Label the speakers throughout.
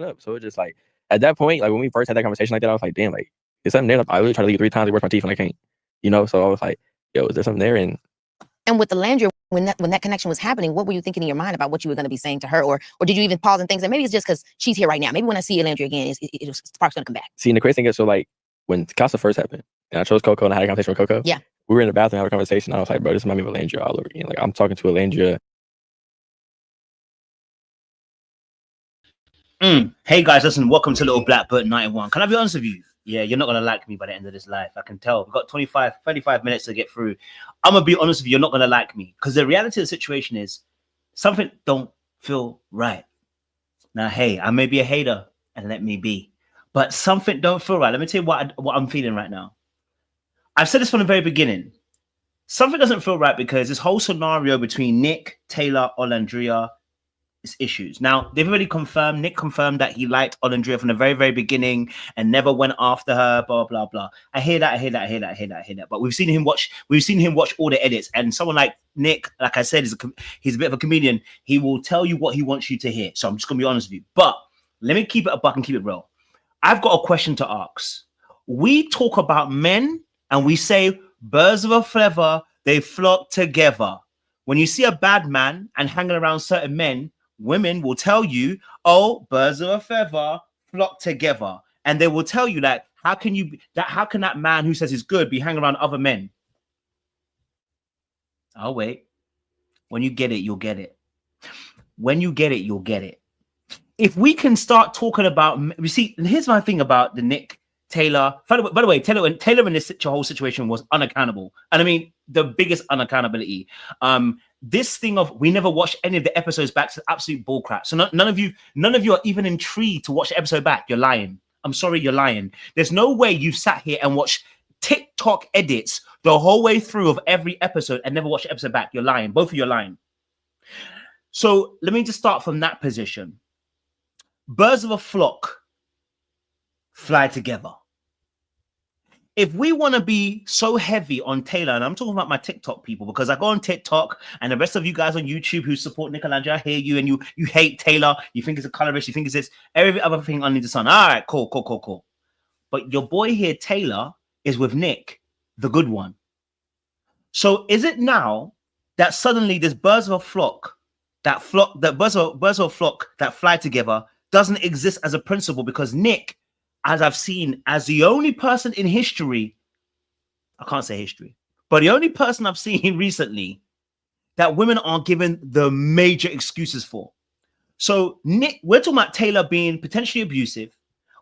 Speaker 1: up. So it's just like at that point, like when we first had that conversation like that, I was like, damn, like is something there? Like, I really try to leave 3 times to brush my teeth and I can't, you know. So I was like, yo, is there something there?
Speaker 2: And with Olandria, when that connection was happening, what were you thinking in your mind about what you were going to be saying to her, or did you even pause and think that maybe it's just because she's here right now? Maybe when I see Olandria again, spark's going to come back.
Speaker 1: See, and the crazy thing is, so like when Casa first happened, and I chose Coco and I had a conversation with Coco.
Speaker 2: Yeah,
Speaker 1: we were in the bathroom having a conversation. And I was like, bro, this reminds me of Olandria all over again. Like I'm talking to Olandria.
Speaker 3: Hey guys, listen, welcome to Little Black Bird 91. Can I be honest with you? Yeah, you're not gonna like me by the end of this life. I can tell. We've got 35 minutes to get through. I'm gonna be honest with you, you're not gonna like me because the reality of the situation is something don't feel right. Now, hey, I may be a hater and let me be, but something don't feel right. Let me tell you what I'm feeling right now. I've said this from the very beginning. Something doesn't feel right because this whole scenario between Nick, Taylor, Olandria, issues. Now they've already confirmed, Nick confirmed that he liked Olandria from the very, very beginning and never went after her, blah blah blah. I hear that. But we've seen him watch all the edits, and someone like Nick, like I said, he's a bit of a comedian. He will tell you what he wants you to hear. So I'm just gonna be honest with you. But let me keep it a buck and keep it real. I've got a question to ask. We talk about men and we say birds of a feather, they flock together. When you see a bad man and hanging around certain men, women will tell you, oh, birds of a feather flock together. And they will tell you that how can that man who says he's good be hanging around other men? Oh, wait. When you get it, you'll get it. When you get it, you'll get it. If we can start talking about, you see, here's my thing about the Nick Taylor. By the way, Taylor in this whole situation was unaccountable. And I mean, the biggest unaccountability. This thing of we never watched any of the episodes back is absolute bullcrap. So none of you are even intrigued to watch the episode back. You're lying. I'm sorry, you're lying. There's no way you've sat here and watched TikTok edits the whole way through of every episode and never watched the episode back. You're lying. Both of you are lying. So let me just start from that position. Birds of a flock fly together. If we want to be so heavy on Taylor, and I'm talking about my TikTok people, because I go on TikTok and the rest of you guys on YouTube who support Nick and Andrea, I hear you and you hate Taylor, you think it's a colorist, you think it's this, every other thing under the sun. All right, cool. But your boy here, Taylor, is with Nick, the good one. So is it now that suddenly this birds of a flock, that birds of a flock that fly together doesn't exist as a principle because Nick, as I've seen, as the only person in history, I can't say history, but the only person I've seen recently that women are given the major excuses for. So Nick, we're talking about Taylor being potentially abusive.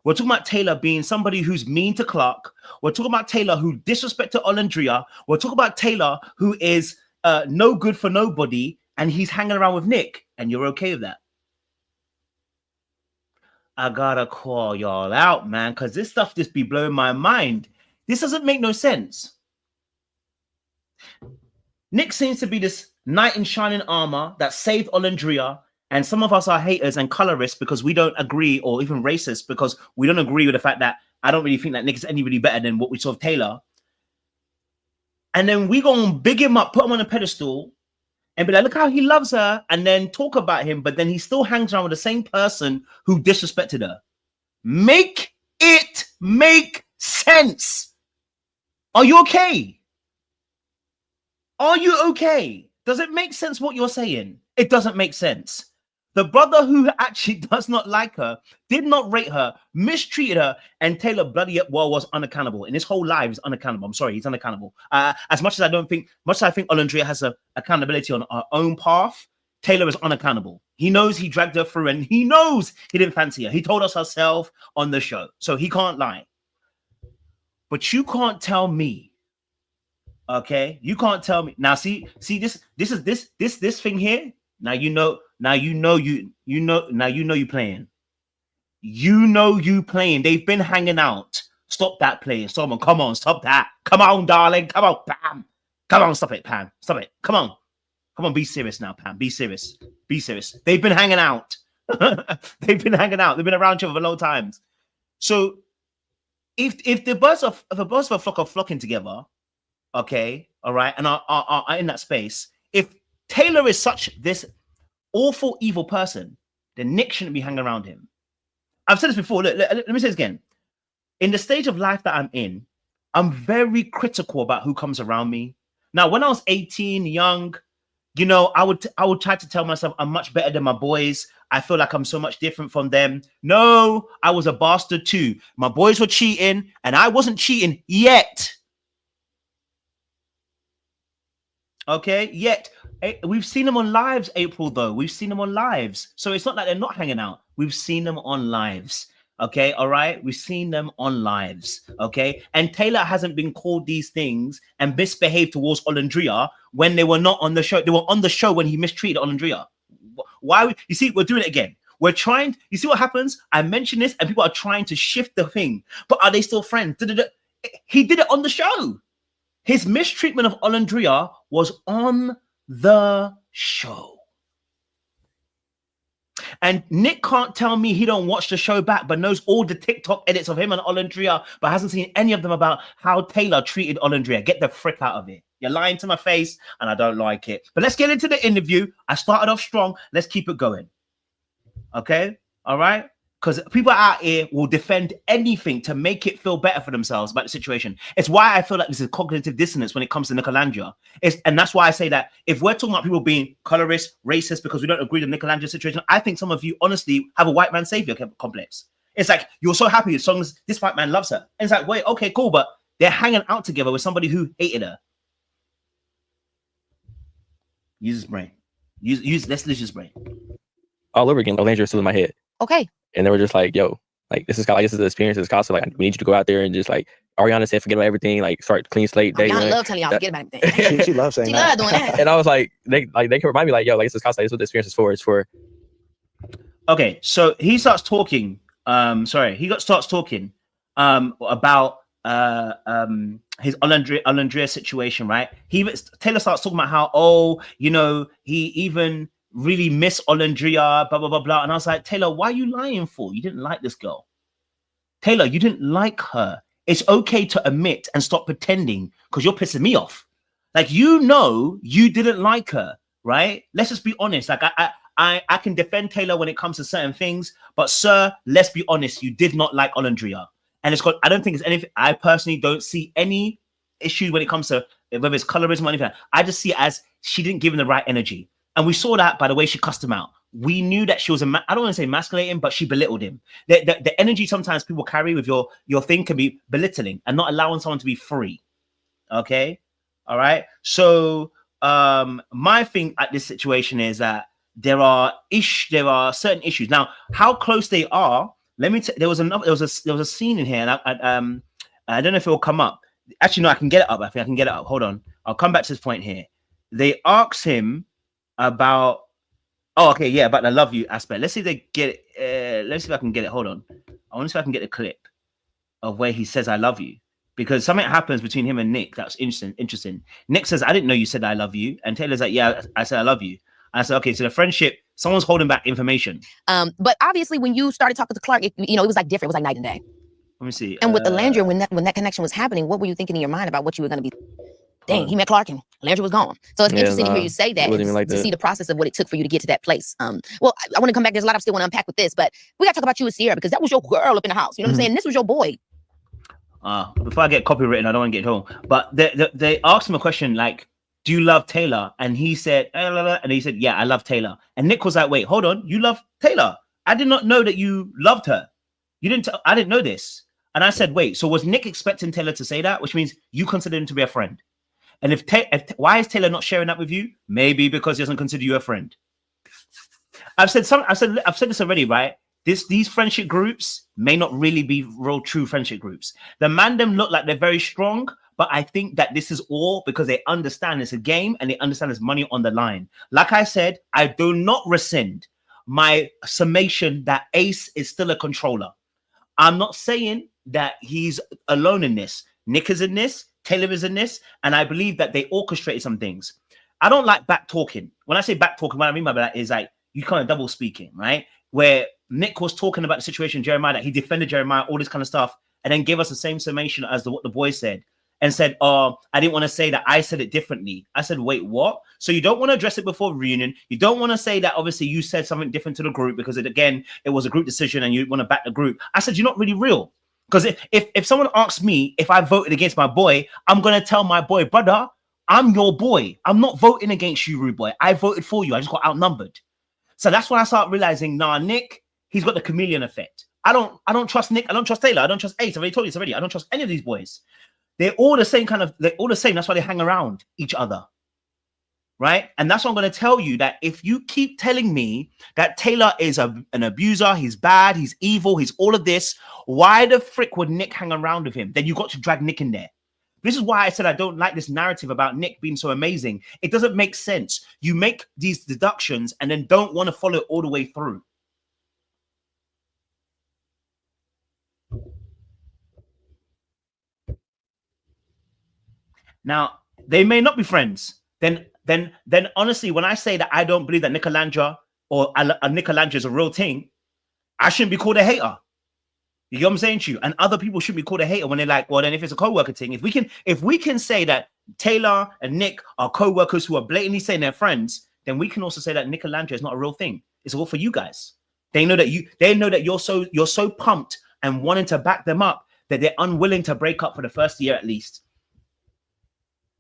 Speaker 3: We're talking about Taylor being somebody who's mean to Clark. We're talking about Taylor who disrespected Olandria. We're talking about Taylor who is no good for nobody, and he's hanging around with Nick, and you're okay with that. I gotta call y'all out, man, because this stuff just be blowing my mind. This doesn't make no sense. Nick seems to be this knight in shining armor that saved Olandria, and some of us are haters and colorists because we don't agree, or even racist because we don't agree with the fact that I don't really think that Nick is any really better than what we saw of Taylor. And then we go and big him up, put him on a pedestal, and be like, look how he loves her, and then talk about him, but then he still hangs around with the same person who disrespected her. Make it make sense. Are you okay? Are you okay? Does it make sense what you're saying? It doesn't make sense. The brother who actually does not like her, did not rate her, mistreated her, and Taylor bloody well was unaccountable. In his whole life, he's unaccountable. I'm sorry, he's unaccountable. As much as I think Olandria has a accountability on her own path, Taylor is unaccountable. He knows he dragged her through, and he knows he didn't fancy her. He told us herself on the show, so he can't lie. But you can't tell me, okay? You can't tell me. Now, see this thing here. Now you know you playing. You know you playing. They've been hanging out. Stop that playing. Someone, come on, stop that. Come on, darling. Come on, Pam. Come on, stop it, Pam. Stop it. Come on, be serious now, Pam. Be serious. They've been hanging out. They've been around each other for a long time. So if the birds of a flock are flocking together, okay, all right, and are in that space, if Taylor is such this awful, evil person, then Nick shouldn't be hanging around him. I've said this before. Look, let me say this again. In the stage of life that I'm in, I'm very critical about who comes around me. Now, when I was 18, young, you know, I would try to tell myself I'm much better than my boys. I feel like I'm so much different from them. No, I was a bastard too. My boys were cheating and I wasn't cheating yet. Okay, yet. We've seen them on lives, April, though. We've seen them on lives. So it's not like they're not hanging out. We've seen them on lives. Okay, all right. We've seen them on lives. Okay, and Taylor hasn't been called these things and misbehaved towards Olandria when they were not on the show. They were on the show when he mistreated Olandria. Why? You see, we're doing it again. We're trying. You see what happens? I mention this, and people are trying to shift the thing. But are they still friends? He did it on the show. His mistreatment of Olandria was on the show. And Nick can't tell me he don't watch the show back, but knows all the TikTok edits of him and Olandria, but hasn't seen any of them about how Taylor treated Olandria. Get the frick out of it. You're lying to my face, and I don't like it. But let's get into the interview. I started off strong. Let's keep it going. Okay? All right? Because people out here will defend anything to make it feel better for themselves about the situation. It's why I feel like this is cognitive dissonance when it comes to Olandria. And that's why I say that if we're talking about people being colorist, racist, because we don't agree with the Olandria situation, I think some of you honestly have a white man savior complex. It's like, you're so happy as long as this white man loves her. And it's like, wait, okay, cool, but they're hanging out together with somebody who hated her. Use his brain. Let's use his brain.
Speaker 1: All over again, Olandria still in my head.
Speaker 2: Okay.
Speaker 1: And they were just like, yo, like this is the experience, this is cost. Like, we need you to go out there and just like Ariana said, forget about everything, like start clean slate.
Speaker 2: Ariana love telling y'all forget about everything.
Speaker 4: She loves saying
Speaker 2: She
Speaker 4: that.
Speaker 2: love doing that.
Speaker 1: And I was like, they can remind me like, yo, like this is cost. Like, this is what the experience is for. It's for.
Speaker 3: Okay, so he starts talking. Starts talking about his Olandria situation, right? Taylor starts talking about how, he even really miss Olandria, blah, blah, blah, blah. And I was like, Taylor, why are you lying for? You didn't like this girl. Taylor, you didn't like her. It's okay to admit and stop pretending because you're pissing me off. Like, you didn't like her, right? Let's just be honest. Like, I can defend Taylor when it comes to certain things, but sir, let's be honest. You did not like Olandria. And I don't think it's anything. I personally don't see any issue when it comes to whether it's colorism or anything. I just see it as she didn't give him the right energy. And we saw that by the way she cussed him out. We knew that she was I don't want to say emasculating, but she belittled him. The energy sometimes people carry with your thing can be belittling and not allowing someone to be free. Okay, all right. So my thing at this situation is that there are certain issues. Now, how close they are? Let me. There was a scene in here, and I don't know if it will come up. Actually, no, I can get it up. I think I can get it up. Hold on, I'll come back to this point here. They asked him about about the love you aspect. Let's see if they get it. Let's see if I can get it. Hold on, I want to see if I can get the clip of where he says I love you, because something happens between him and Nick that's interesting. Nick says, I didn't know you said I love you, and Taylor's like, yeah, I said I love you. And I said, okay, so the friendship, someone's holding back information.
Speaker 2: But obviously when you started talking to Clark, it was like different. It was like night and day.
Speaker 3: Let me see.
Speaker 2: And with Olandria, when that connection was happening, what were you thinking in your mind about what you were going to be? Dang, he met Clark and Olandria was gone. So it's interesting to hear you say that, to see the process of what it took for you to get to that place. Well, I want to come back. There's a lot I still want to unpack with this, but we got to talk about you and Sierra, because that was your girl up in the house. You know what I'm saying? This was your boy.
Speaker 3: Before I get copywritten, I don't want to get home. But they asked him a question like, do you love Taylor? And he said, and he said, yeah, I love Taylor. And Nick was like, wait, hold on. You love Taylor? I did not know that you loved her. I didn't know this. And I said, wait, so was Nick expecting Taylor to say that? Which means you consider him to be a friend. And why is Taylor not sharing that with you? Maybe because he doesn't consider you a friend. I've said this already, right? These friendship groups may not really be real true friendship groups. The man them look like they're very strong, but I think that this is all because they understand it's a game and they understand there's money on the line. Like I said, I do not rescind my summation that Ace is still a controller. I'm not saying that he's alone in this. Nick is in this, Taylor is in this, and I believe that they orchestrated some things. I don't like back talking. When I say back talking, what I mean by that is like you kind of double speaking, right? Where Nick was talking about the situation, Jeremiah, that he defended Jeremiah, all this kind of stuff, and then gave us the same summation as what the boys said. and said, oh, I didn't want to say that I said it differently. I said, wait, what? So you don't want to address it before reunion. You don't want to say that obviously you said something different to the group because again, it was a group decision and you want to back the group. I said, you're not really real. Because if someone asks me if I voted against my boy, I'm going to tell my boy, brother, I'm your boy. I'm not voting against you, rude boy. I voted for you. I just got outnumbered. So that's when I start realizing, nah, Nick, he's got the chameleon effect. I don't trust Nick. I don't trust Taylor. I don't trust Ace. I've already told you this already. I don't trust any of these boys. They're all the same they're all the same. That's why they hang around each other. Right? And that's what I'm going to tell you, that if you keep telling me that Taylor is an abuser, he's bad, he's evil, he's all of this, why the frick would Nick hang around with him? Then you got to drag Nick in there. This is why I said I don't like this narrative about Nick being so amazing. It doesn't make sense. You make these deductions and then don't want to follow it all the way through. Now, they may not be friends. Then honestly, when I say that I don't believe that Olandria or Olandria is a real thing, I shouldn't be called a hater. You get what I'm saying to you? And other people shouldn't be called a hater when they're like, well, then if it's a co-worker thing, if we can say that Taylor and Nick are co-workers who are blatantly saying they're friends, then we can also say that Olandria is not a real thing. It's all for you guys. They know that you're so pumped and wanting to back them up that they're unwilling to break up for the first year at least.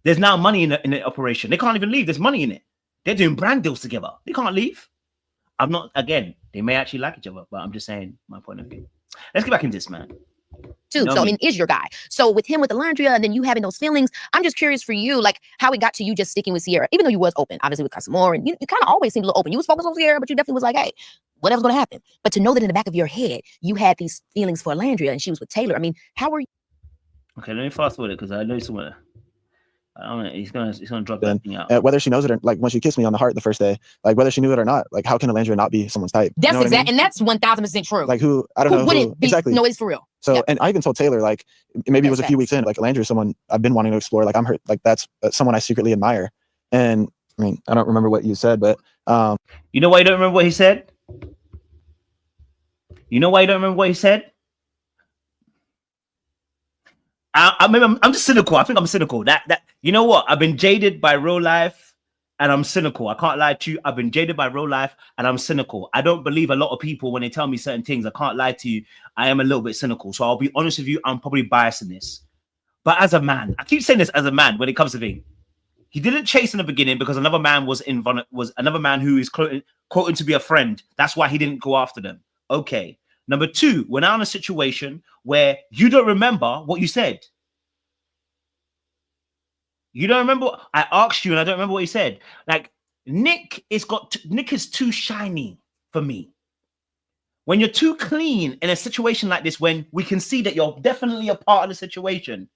Speaker 3: There's now money in the operation. They can't even leave. There's money in it. They're doing brand deals together. They can't leave. I'm not, again, they may actually like each other, but I'm just saying my point of view. Let's get back into this, man.
Speaker 2: Too. So I mean, is your guy. So with him with Olandria and then you having those feelings, I'm just curious for you, like how it got to you just sticking with Sierra, even though you was open, obviously with Casamore, and you kind of always seemed a little open. You was focused on Sierra, but you definitely was like, hey, whatever's going to happen. But to know that in the back of your head, you had these feelings for Olandria and she was with Taylor. I mean, how were you?
Speaker 3: Okay, let me fast forward it because I know somewhere. I don't know, he's gonna drop that thing out.
Speaker 4: Whether she knows it or like when she kissed me on the heart the first day, like whether she knew it or not, like how can Olandria not be someone's type?
Speaker 2: That's
Speaker 4: exactly,
Speaker 2: I mean? And that's 1000% true.
Speaker 4: Like who I don't know who exactly.
Speaker 2: No, it's for real.
Speaker 4: So and I even told Taylor, like maybe it was a few weeks in, like Olandria is someone I've been wanting to explore. Like I'm hurt, like that's someone I secretly admire. And I mean, I don't remember what you said, but
Speaker 3: you know why you don't remember what he said? You know why you don't remember what he said? I'm just cynical. I think I'm cynical. That you know what? I've been jaded by real life, and I'm cynical. I can't lie to you. I've been jaded by real life, and I'm cynical. I don't believe a lot of people when they tell me certain things. I can't lie to you. I am a little bit cynical. So I'll be honest with you. I'm probably biased in this. But as a man, I keep saying this as a man when it comes to things. He didn't chase in the beginning because another man was another man who is quoted to be a friend. That's why he didn't go after them. Okay. Number two, we're now in a situation where you don't remember what you said. You don't remember? I asked you and I don't remember what you said. Like, Nick is too shiny for me. When you're too clean in a situation like this, when we can see that you're definitely a part of the situation,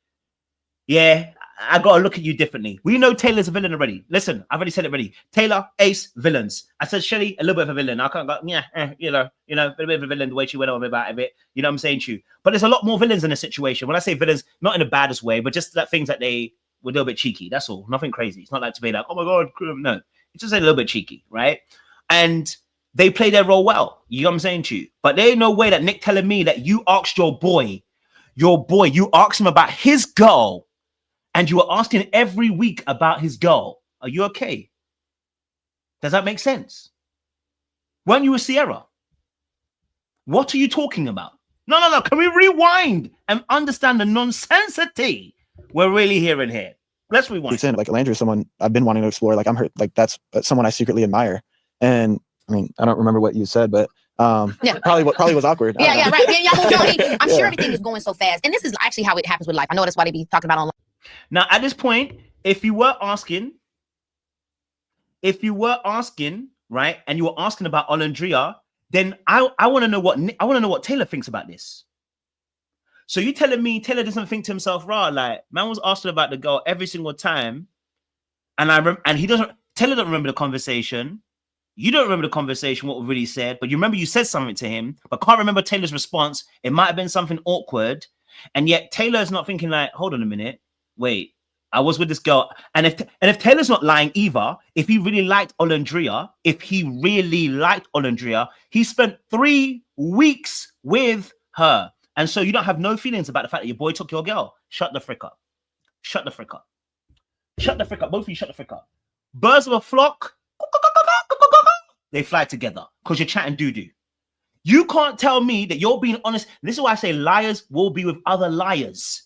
Speaker 3: yeah, I got to look at you differently. We know Taylor's a villain already. Listen, I've already said it already. Taylor, Ace, villains. I said Shelly, a little bit of a villain. I can't go, you know, a bit of a villain the way she went on about it. You know what I'm saying to you? But there's a lot more villains in the situation. When I say villains, not in the baddest way, but just that things that they were a little bit cheeky. That's all. Nothing crazy. It's not like to be like, oh my God, no. It's just a little bit cheeky, right? And they play their role well. You know what I'm saying to you? But there ain't no way that Nick telling me that you asked your boy, you asked him about his girl, and you were asking every week about his girl. Are you okay? Does that make sense? Weren't you a Sierra? What are you talking about? No. Can we rewind and understand the nonsensity we're really hearing here? Let's rewind.
Speaker 4: Like Olandria is someone I've been wanting to explore. Like I'm hurt. Like that's someone I secretly admire. And I mean, I don't remember what you said, but probably was awkward.
Speaker 2: Yeah, right. I'm sure everything is going so fast. And this is actually how it happens with life. I know that's why they be talking about online.
Speaker 3: Now, at this point, if you were asking, right, and you were asking about Olandria, then I want to know what Taylor thinks about this. So you telling me Taylor doesn't think to himself, right? Like, man was asking about the girl every single time, and Taylor doesn't remember the conversation. You don't remember the conversation, what we really said, but you remember you said something to him, but can't remember Taylor's response. It might have been something awkward, and yet Taylor's not thinking like, hold on a minute, wait, I was with this girl. And if Taylor's not lying either, if he really liked Olandria, he spent 3 weeks with her. And so you don't have no feelings about the fact that your boy took your girl. Shut the frick up. shut the frick up. Shut the frick up. Both of you shut the frick up. Birds of a flock, they fly together because you're chatting doo-doo. You can't tell me that you're being honest. This is why I say liars will be with other liars,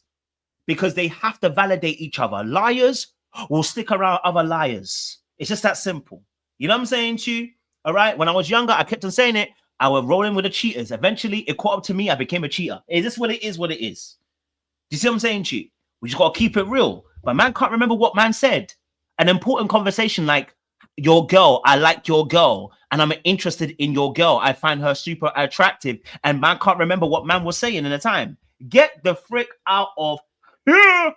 Speaker 3: because they have to validate each other. Liars will stick around other liars. It's just that simple. You know what I'm saying to you? All right. When I was younger, I kept on saying it. I was rolling with the cheaters. Eventually, it caught up to me. I became a cheater. Is this what it is? What it is? Do you see what I'm saying to you? We just got to keep it real. But man can't remember what man said. An important conversation like, your girl, I like your girl, and I'm interested in your girl. I find her super attractive. And man can't remember what man was saying in the time. Get the frick out of here.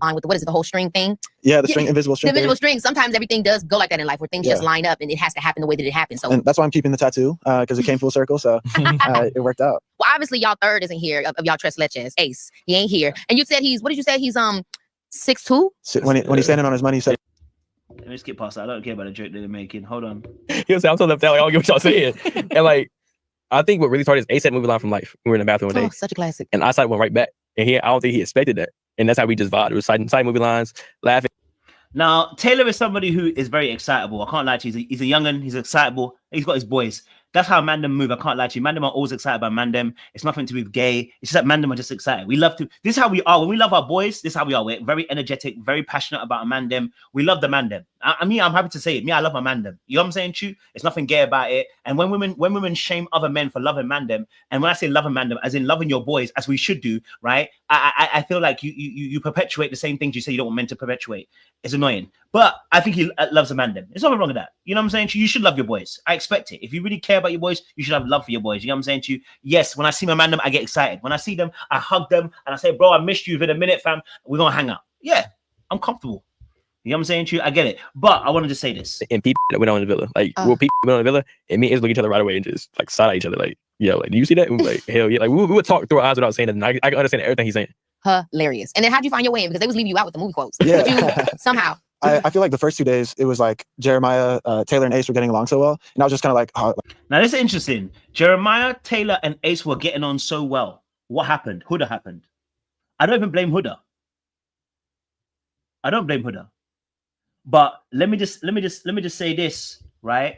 Speaker 2: On with what is it, the whole string thing?
Speaker 4: Yeah, the string, invisible string.
Speaker 2: The invisible string. Sometimes everything does go like that in life, where things just line up, and it has to happen the way that it happens. So,
Speaker 4: and that's why I'm keeping the tattoo, because it came full circle. So it worked out.
Speaker 2: Well, obviously, y'all third isn't here of y'all tres leches. Ace, he ain't here. And you said he's, what did you say? He's 6'2"?
Speaker 4: When he's standing on his money, he said.
Speaker 3: Let me skip past that. I don't care about the joke that they're making. Hold on.
Speaker 1: He'll say, I'm so left out. Like, I don't get what y'all saying. And like, I think what really started is Ace had movie line from life. We were in the bathroom one day.
Speaker 2: Oh, such a classic.
Speaker 1: And I went right back. And I don't think he expected that. And that's how we just vibed. It was side movie lines, laughing.
Speaker 3: Now, Taylor is somebody who is very excitable. I can't lie to you. He's a young'un. He's excitable. He's got his boys. That's how Mandem move. I can't lie to you. Mandem are always excited by Mandem. It's nothing to do with gay. It's just that Mandem are just excited. We love to. This is how we are. When we love our boys, this is how we are. We're very energetic, very passionate about a Mandem. We love the Mandem. I mean, I'm happy to say it. Me, I love my Mandem. You know what I'm saying, Chu? It's nothing gay about it. And when women shame other men for loving Mandem, and when I say loving Mandem, as in loving your boys, as we should do, right? I feel like you perpetuate the same things you say you don't want men to perpetuate. It's annoying. But I think he loves a Mandem. There's nothing wrong with that. You know what I'm saying to you? You should love your boys. I expect it. If you really care about your boys, you should have love for your boys. You know what I'm saying to you? Yes, when I see my Mandem, I get excited. When I see them, I hug them and I say, bro, I missed you. In a minute, fam, we're going to hang out. Yeah, I'm comfortable. You know what I'm saying to you? I get it. But I wanted to say this.
Speaker 1: And people that went on in the villa. Like, people went on the villa, and me and Ace look at each other right away and just like side at each other. Like, yo, like, do you see that? And we like, hell yeah. Like, we would talk through our eyes without saying anything. I can understand everything he's saying.
Speaker 2: Hilarious. And then how'd you find your way in? Because they was leaving you out with the movie quotes.
Speaker 4: Yeah.
Speaker 2: You, somehow.
Speaker 4: I feel like the first 2 days, it was like Jeremiah, Taylor, and Ace were getting along so well. And I was just kind of like, oh.
Speaker 3: Now, this is interesting. Jeremiah, Taylor, and Ace were getting on so well. What happened? Huda happened. I don't even blame Huda. I don't blame Huda. But let me just say this, right?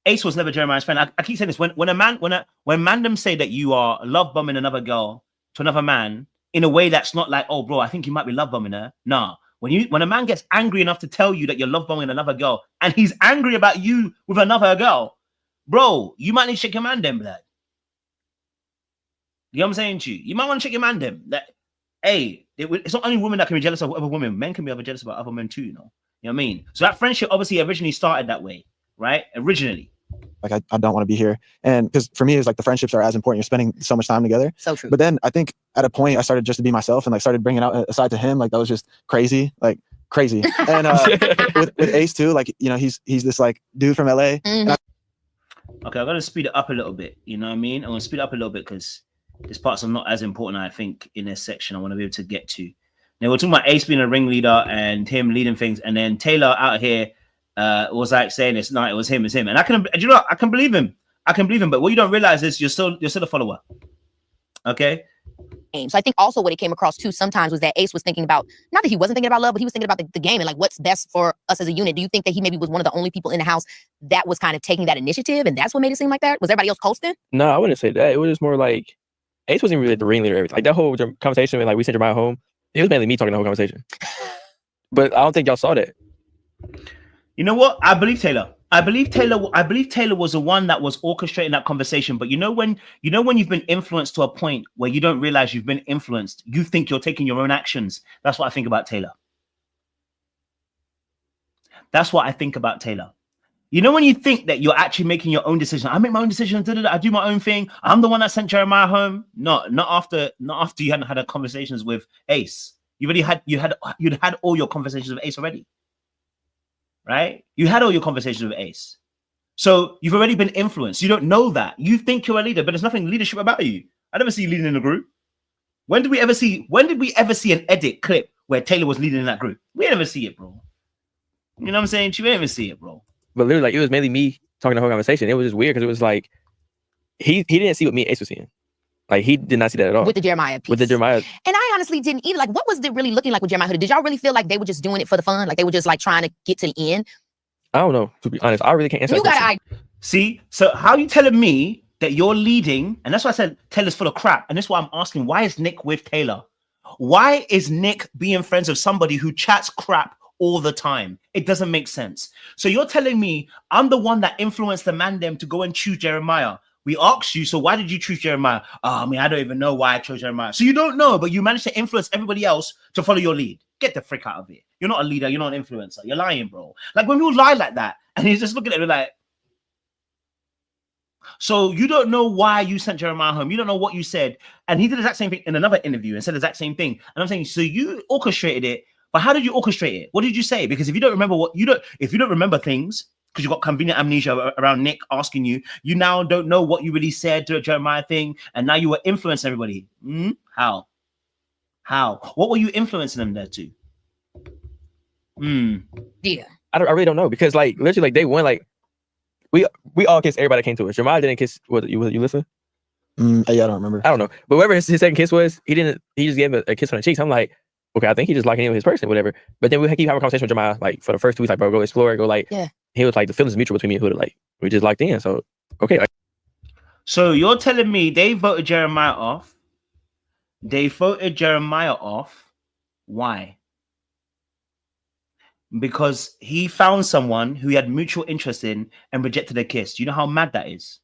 Speaker 3: Ace was never Jeremiah's friend. I keep saying this. When Mandem say that you are love bombing another girl to another man in a way that's not like, oh, bro, I think you might be love bombing her. Nah. When a man gets angry enough to tell you that you're love bombing another girl, and he's angry about you with another girl, bro, you might need to check your Mandem, blood. You know what I'm saying to you? You might want to check your Mandem. That, hey, it's not only women that can be jealous of other women. Men can be jealous about other men too, you know? You know what I mean? So that friendship obviously originally started that way, right? Originally.
Speaker 4: Like, I don't want to be here. And because for me, it's like the friendships are as important. You're spending so much time together.
Speaker 2: So true.
Speaker 4: But then I think at a point, I started just to be myself and like started bringing out a side to him. Like, that was just crazy. Like, crazy. And with Ace too, like, you know, he's this like dude from LA.
Speaker 2: Mm-hmm.
Speaker 3: Okay, I'm going to speed it up a little bit. You know what I mean? I'm going to speed it up a little bit because this part's not as important, I think, in this section. I want to be able to get to. Now, we're talking about Ace being a ringleader and him leading things. And then Taylor out here was like saying it's not, it was him. And I can, you know, I can believe him. But what you don't realize is you're still a follower. Okay.
Speaker 2: So I think also what it came across too sometimes was that Ace was thinking about, not that he wasn't thinking about love, but he was thinking about the game and like what's best for us as a unit. Do you think that he maybe was one of the only people in the house that was kind of taking that initiative and that's what made it seem like that? Was everybody else coasting?
Speaker 1: No, I wouldn't say that. It was just more like Ace wasn't really the ringleader. Everything. Like that whole conversation when like we sent Jeremiah home, it was mainly me talking the whole conversation. But I don't think y'all saw that.
Speaker 3: You know what? I believe Taylor. I believe Taylor was the one that was orchestrating that conversation. But you know when you've been influenced to a point where you don't realize you've been influenced, you think you're taking your own actions. That's what I think about Taylor. You know when you think that you're actually making your own decision. I make my own decisions. I do my own thing. I'm the one that sent Jeremiah home. No, not after you hadn't had conversations with Ace. You'd had all your conversations with Ace already. Right? You had all your conversations with Ace. So you've already been influenced. You don't know that. You think you're a leader, but there's nothing leadership about you. I never see you leading in a group. When did we ever see an edit clip where Taylor was leading in that group? We never see it, bro. You know what I'm saying? We didn't even see it, bro.
Speaker 1: But literally, like, it was mainly me talking the whole conversation. It was just weird because it was like he didn't see what me and Ace was seeing. Like he did not see that at all.
Speaker 2: With the Jeremiah piece.
Speaker 1: With the Jeremiah.
Speaker 2: And I honestly didn't either. Like, what was it really looking like with Jeremiah Hoodie? Did y'all really feel like they were just doing it for the fun? Like they were just like trying to get to the end?
Speaker 1: I don't know, to be honest. I really can't answer that question.
Speaker 3: See, so how you telling me that you're leading? And that's why I said Taylor's full of crap. And that's why I'm asking, why is Nick with Taylor? Why is Nick being friends with somebody who chats crap all the time? It doesn't make sense. So you're telling me I'm the one that influenced the man them to go and choose Jeremiah. We asked you, so why did you choose Jeremiah? Oh, I mean, I don't even know why I chose Jeremiah. So you don't know, but you managed to influence everybody else to follow your lead. Get the frick out of it. You're not a leader. You're not an influencer. You're lying, bro. Like when people lie like that, and he's just looking at me like, so you don't know why you sent Jeremiah home. You don't know what you said. And he did the exact same thing in another interview and said the exact same thing. And I'm saying, so you orchestrated it, but how did you orchestrate it? What did you say? Because if you don't remember if you don't remember things, because you've got convenient amnesia around Nick asking you, you now don't know what you really said to a Jeremiah thing, and now you were influencing everybody. How? What were you influencing them there to?
Speaker 2: Yeah.
Speaker 1: I really don't know, because like literally like day one, like we all kissed everybody that came to us. Jeremiah didn't kiss. Was you listen?
Speaker 4: Yeah, I don't remember.
Speaker 1: I don't know, but whatever his second kiss was, he just gave him a kiss on the cheeks. I'm like, okay, I think he just liking him with his person, whatever. But then we keep having a conversation with Jeremiah like for the first 2 weeks, like, bro, go explore, go like.
Speaker 2: Yeah.
Speaker 1: He was like, the feelings mutual between me and Huda, like we just locked in. So okay. Like,
Speaker 3: so you're telling me they voted Jeremiah off? They voted Jeremiah off. Why? Because he found someone who he had mutual interest in and rejected a kiss. Do you know how mad that is?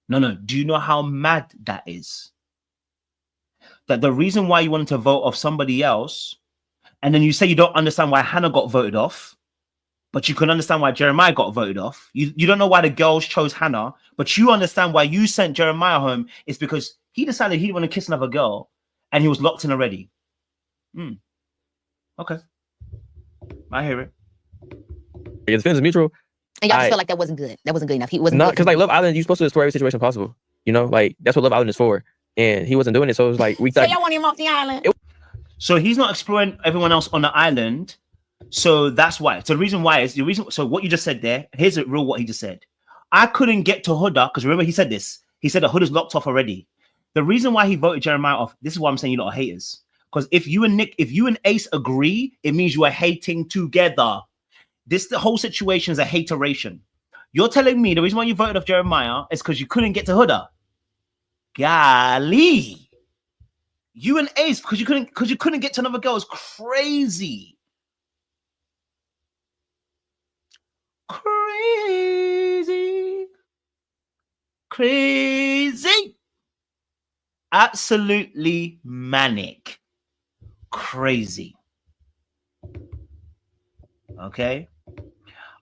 Speaker 3: No. Do you know how mad that is? That the reason why you wanted to vote off somebody else, and then you say you don't understand why Hannah got voted off, but you can understand why Jeremiah got voted off. You don't know why the girls chose Hannah, but you understand why you sent Jeremiah home. It's because he decided he didn't want to kiss another girl and he was locked in already. Okay. I hear it.
Speaker 1: the feelings are mutual.
Speaker 2: And y'all just feel like that wasn't good. That wasn't good enough. He wasn't.
Speaker 1: Not because like Love Island, you're supposed to explore every situation possible. You know, like that's what Love Island is for. And he wasn't doing it, so it was like we thought.
Speaker 2: So y'all want him off the island.
Speaker 3: So he's not exploring everyone else on the island. So that's why. So the reason why is the reason. So what you just said there. Here's the real what he just said. I couldn't get to Huda because remember he said this. He said that Huda's locked off already. The reason why he voted Jeremiah off. This is why I'm saying you lot are haters. Because if you and Ace agree, it means you are hating together. The whole situation is a hateration. You're telling me the reason why you voted off Jeremiah is because you couldn't get to Huda. Golly. You and Ace because you couldn't get to another girl is crazy. Crazy. Absolutely manic. Crazy. Okay.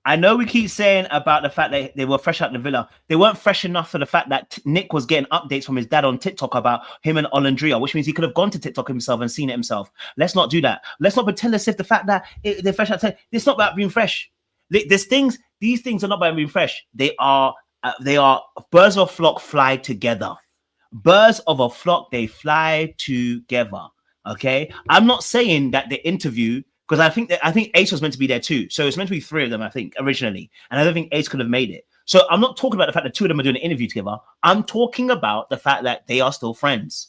Speaker 3: I know we keep saying about the fact that they were fresh out the villa. They weren't fresh enough for the fact that Nick was getting updates from his dad on TikTok about him and Olandria, which means he could have gone to TikTok himself and seen it himself. Let's not do that. Let's not pretend as if the fact that they're fresh out. It's not about being fresh. These things are not about being fresh. They are birds of a flock fly together. Birds of a flock, they fly together. Okay. I'm not saying that the interview, because I think Ace was meant to be there too. So it's meant to be 3 of them, I think, originally. And I don't think Ace could have made it. So I'm not talking about the fact that 2 of them are doing an interview together. I'm talking about the fact that they are still friends.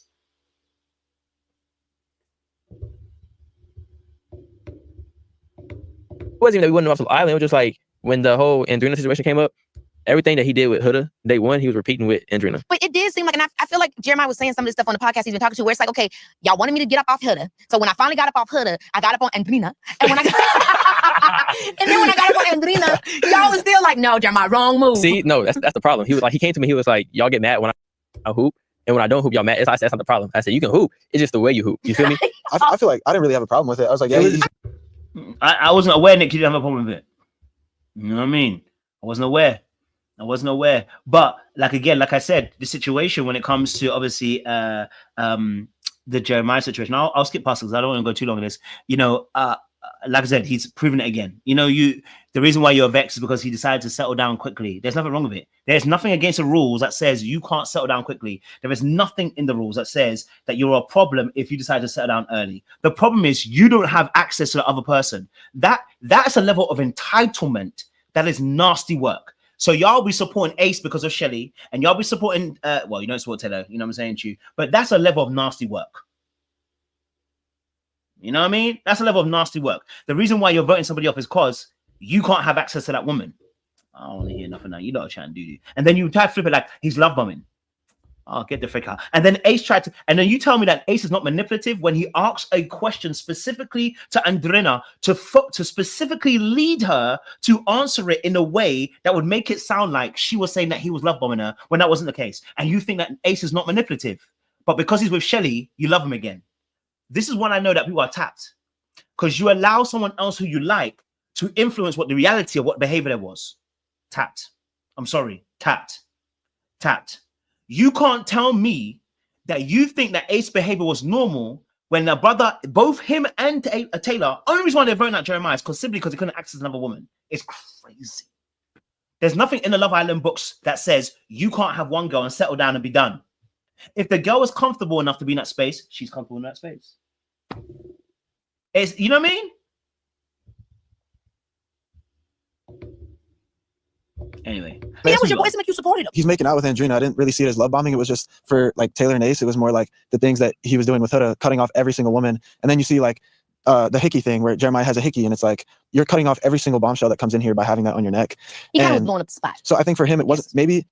Speaker 1: It wasn't even that we went off the island. It was just like when the whole Andrea situation came up, everything that he did with Huda, day one, he was repeating with Andrea.
Speaker 2: But it did seem like, and I feel like Jeremiah was saying some of this stuff on the podcast he's been talking to, where it's like, okay, y'all wanted me to get up off Huda. So when I finally got up off Huda, I got up on Andrea. And when I got up on Andrea, y'all was still like, no, Jeremiah, wrong move.
Speaker 1: See, no, that's the problem. He came to me, he was like, y'all get mad when I hoop. And when I don't hoop, y'all mad. I said, that's not the problem. I said, you can hoop. It's just the way you hoop. You feel me?
Speaker 4: I feel like I didn't really have a problem with it. I was like, yeah.
Speaker 3: I wasn't aware, Nick, you didn't have a problem with it. You know what I mean? I wasn't aware. But like I said, the situation when it comes to obviously the Jeremiah situation, I'll skip past because I don't want to go too long on this. You know, like I said, he's proven it again. You know, the reason why you're vexed is because he decided to settle down quickly. There's nothing wrong with it. There's nothing against the rules that says you can't settle down quickly. There is nothing in the rules that says that you're a problem if you decide to settle down early. The problem is you don't have access to the other person. That's a level of entitlement that is nasty work. So y'all be supporting Ace because of Shelly, and y'all be supporting well, you don't support Taylor, you know what I'm saying to you, but that's a level of nasty work. You know what I mean? That's a level of nasty work. The reason why you're voting somebody off is because you can't have access to that woman. I don't want to hear nothing now. You know what I'm trying to do. And then you try to flip it like he's love bombing. Oh, get the frick out. And then Ace tried to, and then you tell me that Ace is not manipulative when he asks a question specifically to Andrea to specifically lead her to answer it in a way that would make it sound like she was saying that he was love bombing her when that wasn't the case. And you think that Ace is not manipulative, but because he's with Shelly, you love him again. This is when I know that people are tapped, because you allow someone else who you like to influence what the reality of what behavior there was. Tapped. I'm sorry. Tapped. Tapped. You can't tell me that you think that Ace's behavior was normal when the brother, both him and Taylor, only reason why they're voting out Jeremiah is simply because he couldn't access another woman. It's crazy. There's nothing in the Love Island books that says you can't have one girl and settle down and be done. If the girl is comfortable enough to be in that space, she's comfortable in that space. It's, you know what I mean? Anyway,
Speaker 2: that was your voice to make you supported him.
Speaker 4: He's making out with Andrea. I didn't really see it as love bombing. It was just for like Taylor and Ace. It was more like the things that he was doing with Huda, cutting off every single woman. And then you see like the hickey thing where Jeremiah has a hickey, and it's like you're cutting off every single bombshell that comes in here by having that on your neck.
Speaker 2: He kind of was blowing up the spot.
Speaker 4: So I think for him, it wasn't maybe.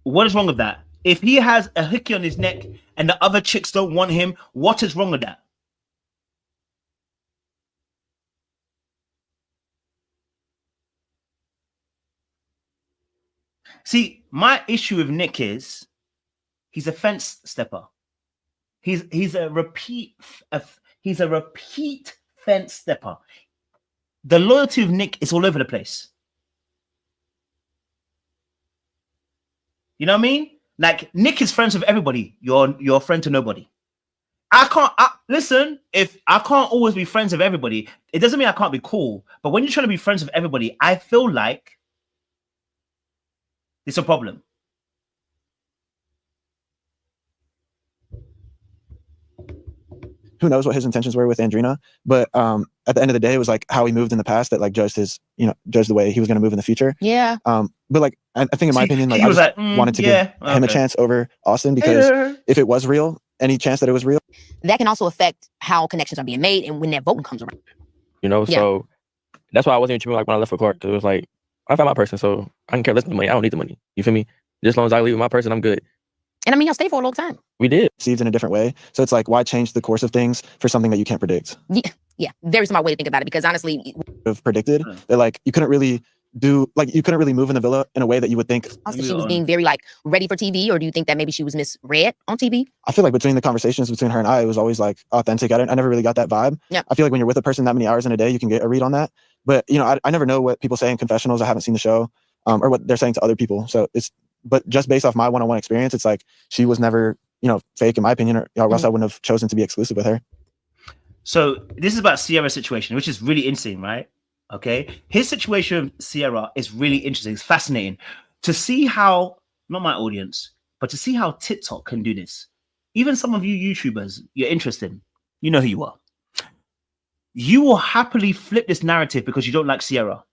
Speaker 3: What is wrong with that? If he has a hickey on his neck and the other chicks don't want him, what is wrong with that? See, my issue with Nick is he's a fence stepper. He's a repeat fence stepper. The loyalty of Nick is all over the place. You know what I mean? Like Nick is friends with everybody. You're a friend to nobody. Listen, if I can't always be friends with everybody, it doesn't mean I can't be cool. But when you're trying to be friends with everybody, I feel like it's a problem.
Speaker 4: Who knows what his intentions were with Andrea, but at the end of the day, it was like how he moved in the past that like judged the way he was going to move in the future.
Speaker 2: Yeah.
Speaker 4: But like I think in my opinion, like I just wanted to give him a chance over Austin, because if it was real, any chance that it was real,
Speaker 2: that can also affect how connections are being made and when that voting comes around.
Speaker 1: You know, so that's why I wasn't even like when I left for Clark, because it was like I found my person, so I don't care less than the money. I don't need the money. You feel me? Just as long as I leave with my person, I'm good.
Speaker 2: And I mean, y'all stayed for a long time.
Speaker 1: We did.
Speaker 4: Received in a different way. So it's like, why change the course of things for something that you can't predict?
Speaker 2: Yeah. Very smart way to think about it, because honestly,
Speaker 4: have predicted that like you couldn't really move in the villa in a way that you would think.
Speaker 2: Also, she was being very like ready for TV, or do you think that maybe she was misread on TV?
Speaker 4: I feel like between the conversations between her and I, it was always like authentic. I never really got that vibe. Yeah. I feel like when you're with a person that many hours in a day, you can get a read on that. But you know, I never know what people say in confessionals. I haven't seen the show, or what they're saying to other people. But just based off my one-on-one experience, it's like she was never, fake in my opinion, or else I wouldn't have chosen to be exclusive with her.
Speaker 3: So this is about Sierra's situation, which is really interesting, right? Okay. His situation with Sierra is really interesting. It's fascinating to see how, not my audience, but to see how TikTok can do this. Even some of you YouTubers, you're interested. You know who you are. You will happily flip this narrative because you don't like Sierra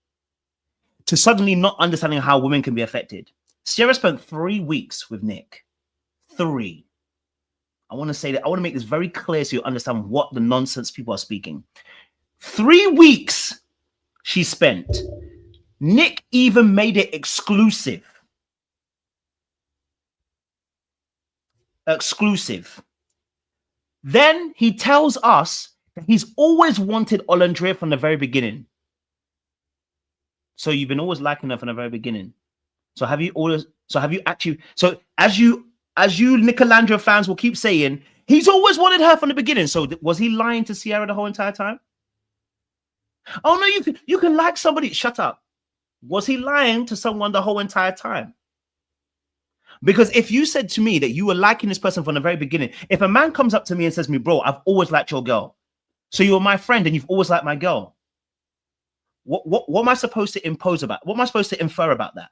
Speaker 3: to suddenly not understanding how women can be affected. Sierra spent 3 weeks with Nick. 3. I want to say that. I want to make this very clear so you understand what the nonsense people are speaking. 3 weeks she spent. Nick even made it exclusive. Exclusive. Then he tells us that he's always wanted Olandria from the very beginning. So you've been always liking her from the very beginning. So have you actually, as you Nicolandria fans will keep saying, he's always wanted her from the beginning. So was he lying to Sierra the whole entire time? Oh no, you can like somebody. Shut up. Was he lying to someone the whole entire time? Because if you said to me that you were liking this person from the very beginning, if a man comes up to me and says to me, bro, I've always liked your girl. So you're my friend and you've always liked my girl. What am I supposed to impose about? What am I supposed to infer about that?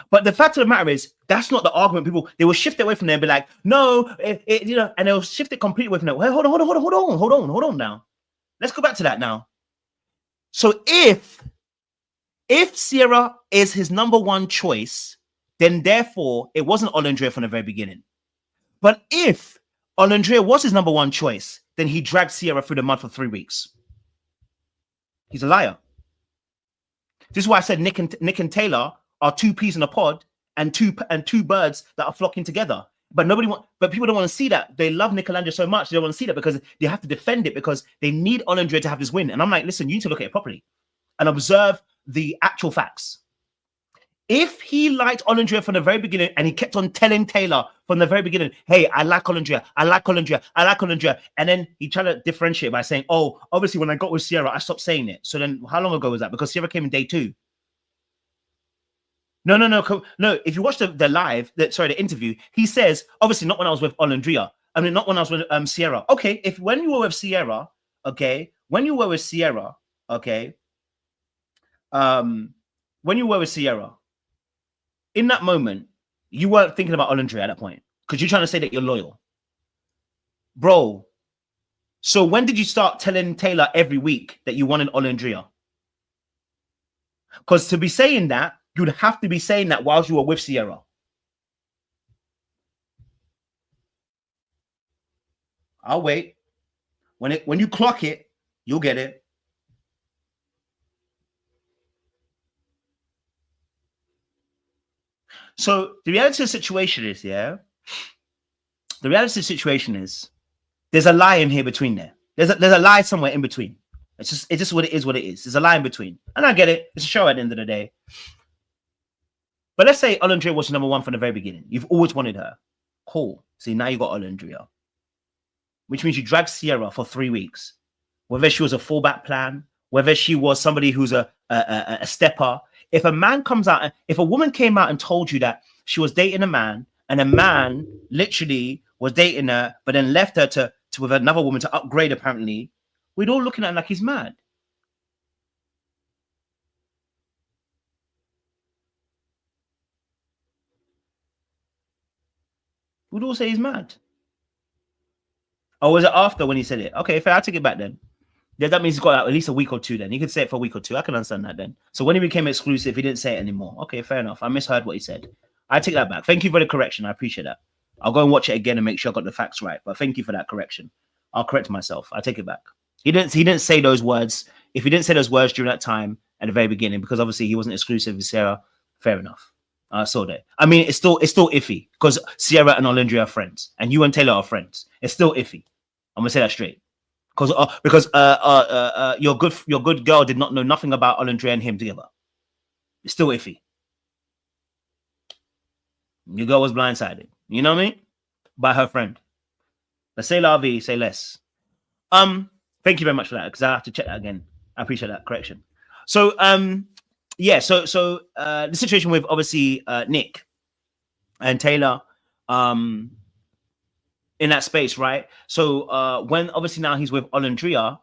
Speaker 3: But the fact of the matter is, that's not the argument. People, they will shift away from there and be like, no, and they'll shift it completely away from there. Well, hold on now. Let's go back to that now. So if If Sierra is his number one choice, then therefore it wasn't Olandria from the very beginning. But if Olandria was his number one choice, then he dragged Sierra through the mud for 3 weeks. He's a liar. This is why I said Nick and Taylor are two peas in a pod and two birds that are flocking together. But people don't want to see that. They love Nick Olandria so much, they don't want to see that because they have to defend it because they need Olandria to have this win. And I'm like, listen, you need to look at it properly and observe the actual facts. If he liked Olandria from the very beginning and he kept on telling Taylor from the very beginning, hey, I like Olandria, I like Olandria, I like Olandria, and then he tried to differentiate by saying, oh, obviously when I got with Sierra, I stopped saying it. So then how long ago was that? Because Sierra came in day 2. No. If you watch the interview, he says, obviously not when I was with Olandria. I mean, not when I was with Sierra. Okay, when you were with Sierra, okay, when you were with Sierra, in that moment, you weren't thinking about Olandria at that point because you're trying to say that you're loyal. Bro, so when did you start telling Taylor every week that you wanted Olandria? Because to be saying that, you'd have to be saying that whilst you were with Sierra. I'll wait. When you clock it, you'll get it. So the reality of the situation is, the reality of the situation is there's a lie in here between there. There's a lie somewhere in between. It's just what it is, There's a lie in between. And I get it. It's a show at the end of the day. But let's say Olandria was number one from the very beginning. You've always wanted her. Cool. See, now you got Olandria. Which means you dragged Sierra for 3 weeks. Whether she was a fallback plan, whether she was somebody who's a stepper. If a man comes out, if a woman came out and told you that she was dating a man and a man literally was dating her, but then left her to with another woman to upgrade, apparently, we'd all looking at him like he's mad. We'd all say he's mad. Or was it after when he said it? Okay, fair, I'll take it back then. Yeah, that means he's got at least a week or two then. He could say it for a week or two. I can understand that then. So when he became exclusive, he didn't say it anymore. Okay, fair enough. I misheard what he said. I take that back. Thank you for the correction. I appreciate that. I'll go and watch it again and make sure I got the facts right. But thank you for that correction. I'll correct myself. I take it back. He didn't say those words. If he didn't say those words during that time at the very beginning, because obviously he wasn't exclusive with Sierra, fair enough. I saw that. I mean, it's still iffy because Sierra and Olandria are friends, and you and Taylor are friends. It's still iffy. I'm gonna say that straight. Because your good girl did not know nothing about Olandria and him together. It's still iffy. Your girl was blindsided. You know what I mean? By her friend. But say la vie, say less. Thank you very much for that, because I have to check that again. I appreciate that correction. So yeah, so the situation with obviously Nick and Taylor in that space, right? So when obviously now he's with Olandria,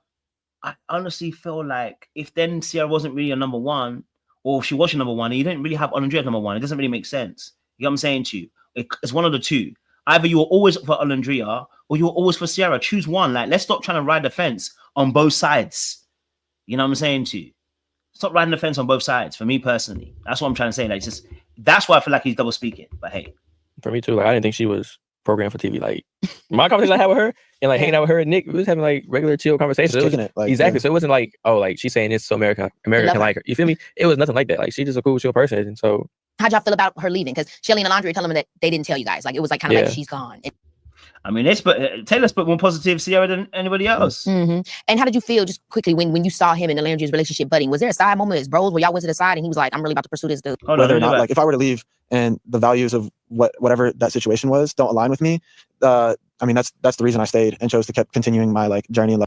Speaker 3: I honestly feel like if then Sierra wasn't really a number one, or if she was your number one, and you didn't really have Olandria number one, it doesn't really make sense. You know what I'm saying to you? It's one of the two. Either you were always for Olandria or you were always for Sierra. Choose one. Like, let's stop trying to ride the fence on both sides. You know what I'm saying to you? Stop riding the fence on both sides. For me personally, that's what I'm trying to say. Like, just that's why I feel like he's double speaking. But hey,
Speaker 1: for me too. Like, I didn't think she was programmed for TV. Like, my conversation I had with her and like hanging out with her and Nick, we was having like regular chill conversations. Exactly. So it wasn't like, oh, like she's saying this so America can like her. You feel me? It was nothing like that. Like, she's just a cool, chill person. And so,
Speaker 2: how'd y'all feel about her leaving? Because Shelly and Olandria telling them that they didn't tell you guys. Like, it was like kind of like she's gone.
Speaker 3: I mean, Taylor spoke more positive Sierra than anybody else.
Speaker 2: Mm-hmm. And how did you feel, just quickly, when you saw him and Olandria's relationship budding? Was there a side moment as bros where y'all went to the side and he was like, I'm really about to pursue this dude?
Speaker 4: Whether or not, like, if I were to leave and the values of whatever that situation was don't align with me, I mean, that's the reason I stayed and chose to keep continuing my like journey.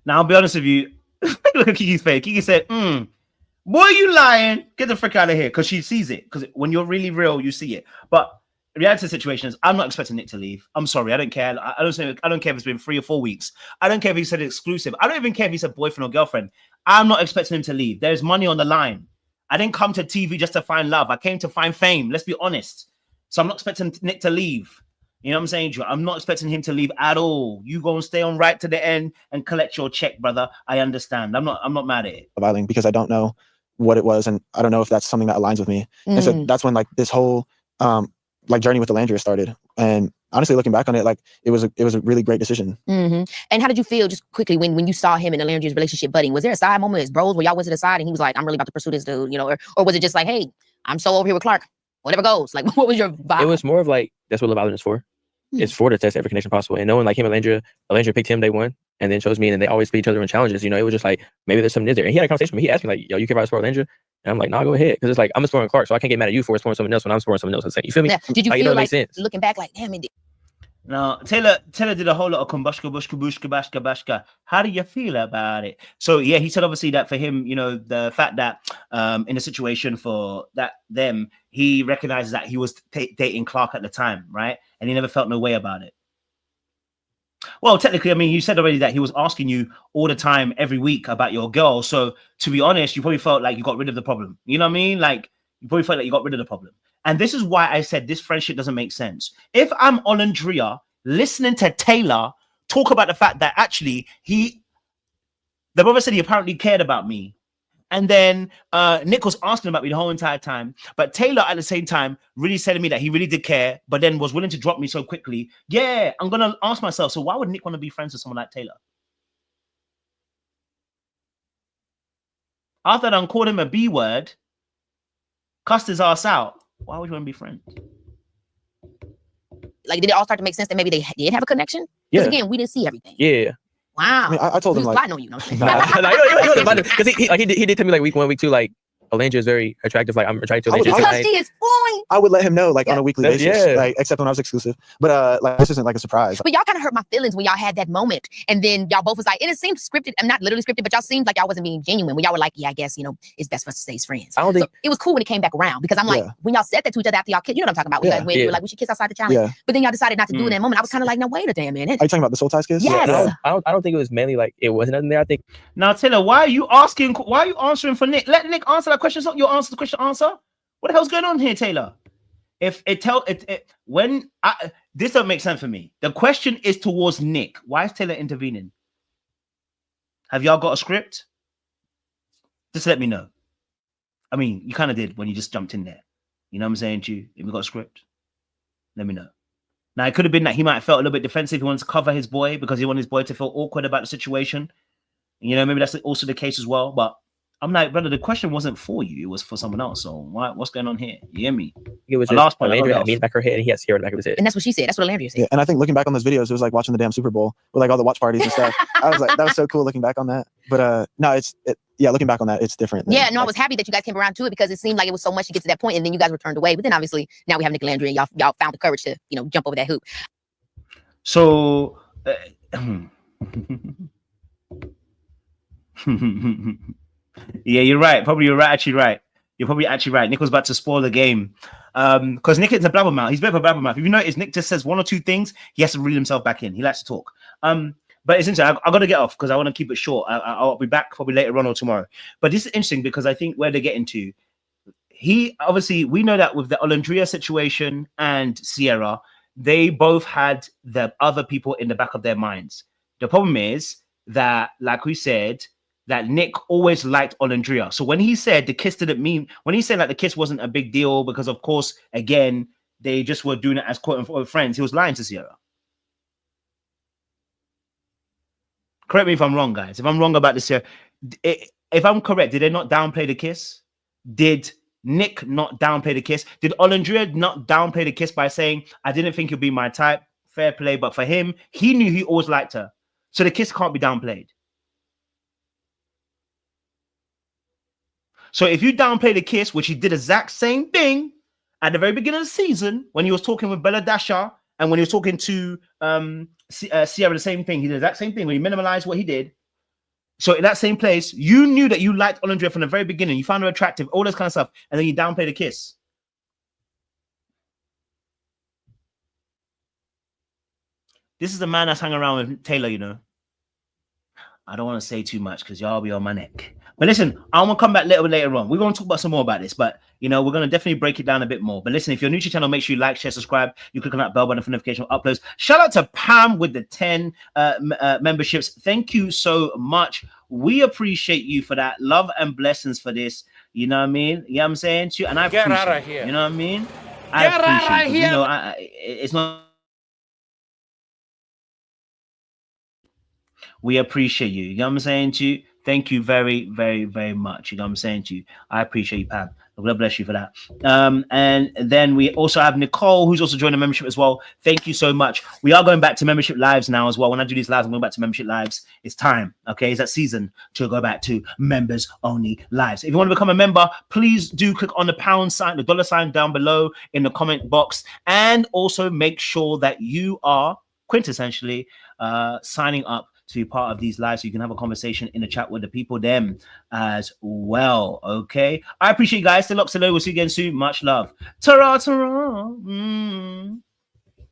Speaker 3: Now, I'll be honest with you. Look at Keke's face. Keke said, boy, you lying. Get the frick out of here. Because she sees it. Because when you're really real, you see it. But the reality of the situation is, I'm not expecting Nick to leave. I'm sorry. I don't care. I don't care if it's been 3 or 4 weeks. I don't care if he said exclusive. I don't even care if he said boyfriend or girlfriend. I'm not expecting him to leave. There's money on the line. I didn't come to TV just to find love. I came to find fame. Let's be honest. So I'm not expecting Nick to leave. You know what I'm saying? I'm not expecting him to leave at all. You go and stay on right to the end and collect your check, brother. I understand. I'm not mad at it.
Speaker 4: Because I don't know what it was, and I don't know if that's something that aligns with me. And so that's when like this whole like journey with Olandria started. And honestly, looking back on it, like it was a really great decision.
Speaker 2: And how did you feel, just quickly, when you saw him and Olandria's relationship budding? Was there a side moment as bros where y'all went to the side and he was like, I'm really about to pursue this dude, you know, or was it just like, hey, I'm so over here with Clark, whatever goes? Like, what was your vibe?
Speaker 1: It was more of like, that's what love island is for. It's for to test every connection possible. And knowing like him and Olandria picked him day one and then chose me, and they always beat each other in challenges. You know, it was just like, maybe there's something there. And he had a conversation with me. He asked me like, yo, you care about exploring Olandria? And I'm like, nah, go ahead. Cause it's like, I'm exploring Clark, so I can't get mad at you for exploring someone else when I'm exploring someone else. You feel me?
Speaker 2: Yeah. Did you
Speaker 1: like,
Speaker 2: feel like, looking back, like, damn it?
Speaker 3: Now, Taylor did a whole lot of kumbushka, bushka, bushka, bashka, bashka. How do you feel about it? So, yeah, he said, obviously, that for him, you know, the fact that in a situation for them, he recognizes that he was dating Clark at the time, right? And he never felt no way about it. Well, technically, I mean, you said already that he was asking you all the time, every week about your girl. So, to be honest, you probably felt like you got rid of the problem. You know what I mean? Like, you probably felt like you got rid of the problem. And this is why I said this friendship doesn't make sense. If I'm Olandria listening to Taylor talk about the fact that actually the brother said he apparently cared about me. And then Nick was asking about me the whole entire time. But Taylor at the same time really said to me that he really did care, but then was willing to drop me so quickly. Yeah, I'm going to ask myself, so why would Nick want to be friends with someone like Taylor? After I called him a B word, cussed his ass out, why would you want to be friends?
Speaker 2: Like, did it all start to make sense that maybe they did have a connection? Because again, we didn't see everything.
Speaker 1: Yeah.
Speaker 2: Wow.
Speaker 4: I mean, I told him like,
Speaker 2: on you, know?
Speaker 1: Because he did tell me like week 1, week 2, like Olandria is very attractive. Like I'm attracted to Olandria.
Speaker 2: Because she is boy.
Speaker 4: I would let him know like on a weekly basis, like except when I was exclusive. But like this isn't like a surprise.
Speaker 2: But y'all kind of hurt my feelings when y'all had that moment, and then y'all both was like, and it seemed scripted. I'm not literally scripted, but y'all seemed like y'all wasn't being genuine. When y'all were like, yeah, I guess you know it's best for us to stay as friends.
Speaker 1: I don't think
Speaker 2: it was cool when it came back around, because I'm like, when y'all said that to each other after y'all kissed, you know what I'm talking about? When you were like, we should kiss outside the challenge. But then y'all decided not to do it in that moment. I was kind of like, no, wait a damn minute.
Speaker 4: Are you talking about the soul ties kiss?
Speaker 2: Yes.
Speaker 1: Yeah, I don't think it was mainly like it wasn't nothing there. I think
Speaker 3: now Taylor, why are you answering for Nick? Let Nick answer that question. So you'll answer the question. Answer. What the hell's going on here, Taylor? If it this don't make sense for me. The question is towards Nick. Why is Taylor intervening? Have y'all got a script? Just let me know. I mean, you kind of did when you just jumped in there. You know what I'm saying to you? If we got a script, let me know. Now, it could have been that he might have felt a little bit defensive. He wanted to cover his boy because he wanted his boy to feel awkward about the situation. You know, maybe that's also the case as well. But I'm like, brother, the question wasn't for you. It was for someone else. So what's going on here? You hear me?
Speaker 1: It was just last point. Olandria had me in the back of her head, and he had Sierra in the back of his head.
Speaker 2: And that's what she said. That's what Olandria said.
Speaker 4: Yeah, and I think looking back on those videos, it was like watching the damn Super Bowl with like all the watch parties and stuff. I was like, that was so cool looking back on that. But no, yeah, looking back on that, it's different.
Speaker 2: Yeah, no, I was happy that you guys came around to it, because it seemed like it was so much to get to that point, and then you guys were turned away. But then obviously now we have Nick and Olandria, and y'all found the courage to, you know, jump over that hoop.
Speaker 3: So yeah, you're right. You're actually right. You're probably actually right. Nick was about to spoil the game. Because Nick is a blabbermouth. He's a bit of a blabbermouth. If you notice, Nick just says 1 or 2 things, he has to reel himself back in. He likes to talk. But it's interesting. I got to get off because I want to keep it short. I'll be back probably later on or tomorrow. But this is interesting because I think where they're getting to, we know that with the Olandria situation and Sierra, they both had the other people in the back of their minds. The problem is that, like we said, that Nick always liked Olandria. So when he said the kiss didn't mean, when he said like the kiss wasn't a big deal because of course, again, they just were doing it as quote unquote friends, he was lying to Sierra. Correct me if I'm wrong, guys. If I'm wrong about this here, if I'm correct, did they not downplay the kiss? Did Nick not downplay the kiss? Did Olandria not downplay the kiss by saying, I didn't think you'd be my type, fair play, but for him, he knew he always liked her. So the kiss can't be downplayed. So if you downplay the kiss, which he did the exact same thing at the very beginning of the season, when he was talking with Bella Dasha and when he was talking to Sierra, the same thing. He did the exact same thing when he minimalized what he did. So in that same place, you knew that you liked Olandria from the very beginning. You found her attractive, all this kind of stuff, and then you downplay the kiss. This is the man that's hanging around with Taylor, you know. I don't want to say too much because y'all be on my neck. But listen, I'm going to come back later on. We're going to talk about some more about this, but, you know, we're going to definitely break it down a bit more. But listen, if you're new to the channel, make sure you like, share, subscribe. You click on that bell button for notification of uploads. Shout out to Pam with the 10 memberships. Thank you so much. We appreciate you for that. Love and blessings for this. You know what I mean? Yeah, I'm saying to you, and I
Speaker 5: Get
Speaker 3: appreciate
Speaker 5: out of
Speaker 3: it.
Speaker 5: here.
Speaker 3: You know what I mean?
Speaker 5: Get
Speaker 3: I appreciate
Speaker 5: out
Speaker 3: it.
Speaker 5: of
Speaker 3: 'Cause, you
Speaker 5: here.
Speaker 3: know, it's not. We appreciate you. You know what I'm saying to you? Thank you very, very, very much. You know what I'm saying to you? I appreciate you, Pam. God bless you for that. And then we also have Nicole, who's also joined the membership as well. Thank you so much. We are going back to membership lives now as well. When I do these lives, I'm going back to membership lives. It's time. Okay, it's that season to go back to members only lives. If you want to become a member, please do click on the $sign, the $sign down below in the comment box, and also make sure that you are quintessentially signing up to be part of these lives so you can have a conversation in the chat with the people them as well. Okay, I appreciate you guys. Still up, still low. We'll see you again soon. Much love. Ta-ra, ta-ra.